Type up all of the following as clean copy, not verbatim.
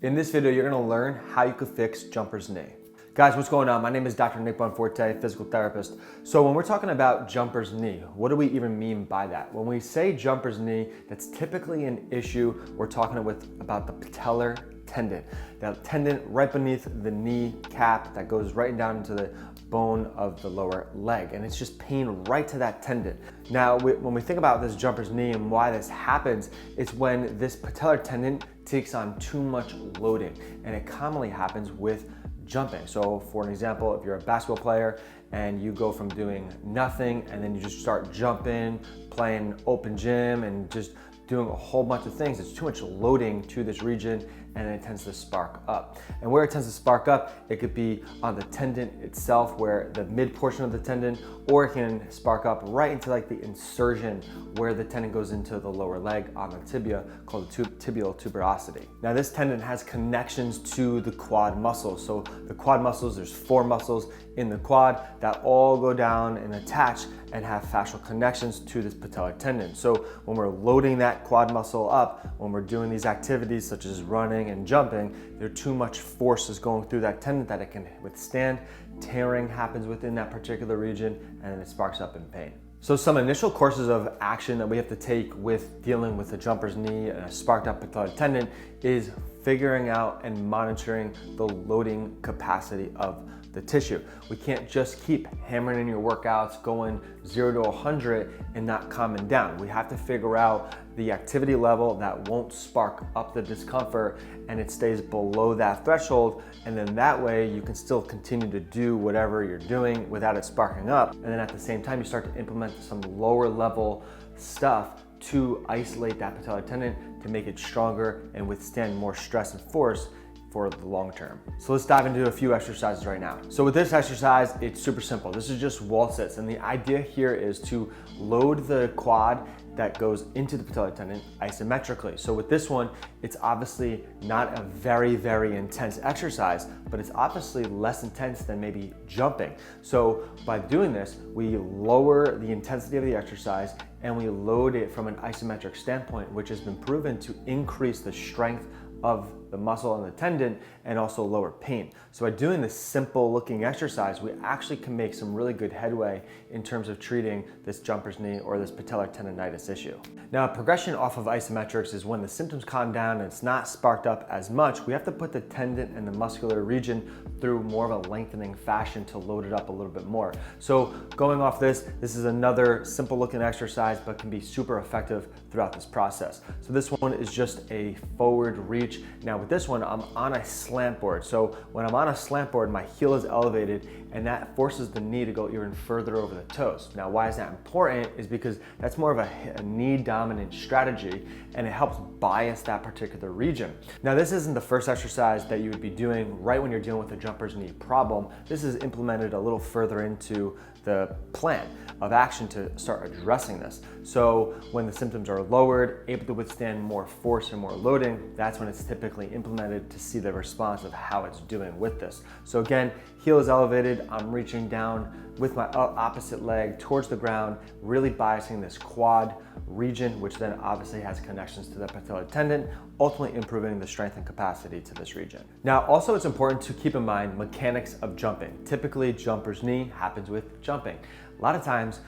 In this video, you're gonna learn how you could fix jumper's knee. Guys, what's going on? My name is Dr. Nick Bonforte, physical therapist. So when we're talking about jumper's knee, what do we even mean by that? When we say jumper's knee, that's typically an issue we're talking about the patellar tendon. That tendon right beneath the knee cap that goes right down into the bone of the lower leg, and it's just pain right to that tendon. Now, when we think about this jumper's knee and why this happens, it's when this patellar tendon takes on too much loading, and it commonly happens with jumping. So for an example, if you're a basketball player and you go from doing nothing and then you just start jumping, playing open gym and just doing a whole bunch of things, it's too much loading to this region and it tends to spark up. And where it tends to spark up, it could be on the tendon itself, where the mid portion of the tendon, or it can spark up right into like the insertion where the tendon goes into the lower leg on the tibia, called the tibial tuberosity. Now this tendon has connections to the quad muscles. So the quad muscles, there's 4 muscles in the quad that all go down and attach and have fascial connections to this patellar tendon. So when we're loading that quad muscle up, when we're doing these activities such as running and jumping, there's too much force is going through that tendon that it can withstand. Tearing happens within that particular region and it sparks up in pain. So some initial courses of action that we have to take with dealing with a jumper's knee and a sparked up patellar tendon is figuring out and monitoring the loading capacity of the tissue. We can't just keep hammering in your workouts, going 0 to 100 and not calming down. We have to figure out the activity level that won't spark up the discomfort and it stays below that threshold, and then that way you can still continue to do whatever you're doing without it sparking up. And then at the same time, you start to implement some lower level stuff to isolate that patellar tendon to make it stronger and withstand more stress and force for the long term. So let's dive into a few exercises right now. So with this exercise, it's super simple. This is just wall sits, and the idea here is to load the quad that goes into the patellar tendon isometrically. So with this one, it's obviously not a very, very intense exercise, but it's obviously less intense than maybe jumping. So by doing this, we lower the intensity of the exercise and we load it from an isometric standpoint, which has been proven to increase the strength of the muscle and the tendon and also lower pain. So by doing this simple looking exercise, we actually can make some really good headway in terms of treating this jumper's knee or this patellar tendonitis issue. Now, progression off of isometrics is when the symptoms calm down and it's not sparked up as much, we have to put the tendon and the muscular region through more of a lengthening fashion to load it up a little bit more. So going off this is another simple looking exercise, but can be super effective throughout this process. So this one is just a forward reach. Now with this one, I'm on a slant board. So when I'm on a slant board, my heel is elevated and that forces the knee to go even further over the toes. Now, why is that important? Is because that's more of a knee dominant strategy and it helps bias that particular region. Now, this isn't the first exercise that you would be doing right when you're dealing with a jumper's knee problem. This is implemented a little further into the plan of action to start addressing this. So when the symptoms are lowered, able to withstand more force and more loading, that's when it's typically implemented to see the response of how it's doing with this. So again, heel is elevated, I'm reaching down with my opposite leg towards the ground, really biasing this quad region, which then obviously has connections to the patellar tendon, ultimately improving the strength and capacity to this region. Now, also it's important to keep in mind mechanics of jumping. Typically, jumper's knee happens with jumping. A lot of times,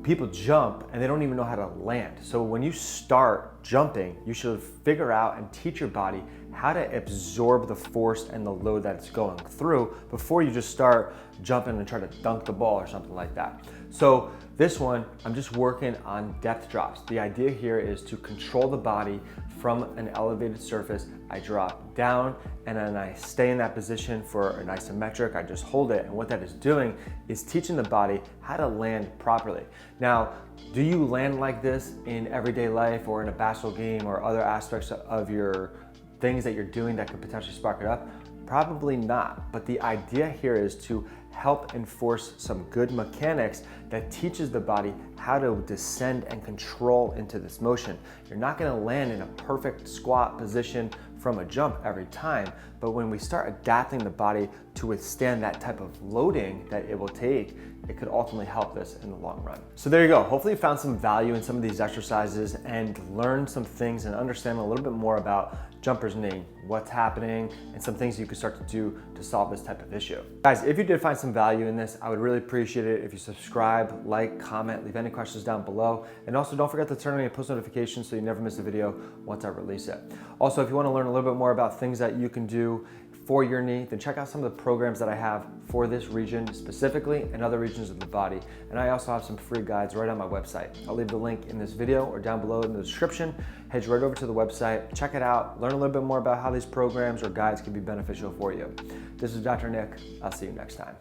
people jump and they don't even know how to land. So when you start jumping, you should figure out and teach your body how to absorb the force and the load that it's going through before you just start jumping and try to dunk the ball or something like that. So this one, I'm just working on depth drops. The idea here is to control the body from an elevated surface. I drop down and then I stay in that position for an isometric. I just hold it, and what that is doing is teaching the body how to land properly. Now, do you land like this in everyday life or in a basketball game or other aspects of your things that you're doing that could potentially spark it up? Probably not, but the idea here is to help enforce some good mechanics that teaches the body how to descend and control into this motion. You're not gonna land in a perfect squat position from a jump every time, but when we start adapting the body to withstand that type of loading that it will take it could ultimately help this in the long run. So there you go. Hopefully you found some value in some of these exercises and learned some things and understand a little bit more about jumper's knee, what's happening, and some things you can start to do to solve this type of issue. Guys, if you did find some value in this, I would really appreciate it if you subscribe, like, comment, leave any questions down below. And also don't forget to turn on your post notifications so you never miss a video once I release it. Also, if you want to learn a little bit more about things that you can do for your knee, then check out some of the programs that I have for this region specifically and other regions of the body. And I also have some free guides right on my website. I'll leave the link in this video or down below in the description. Head right over to the website, check it out, learn a little bit more about how these programs or guides can be beneficial for you. This is Dr. Nick. I'll see you next time.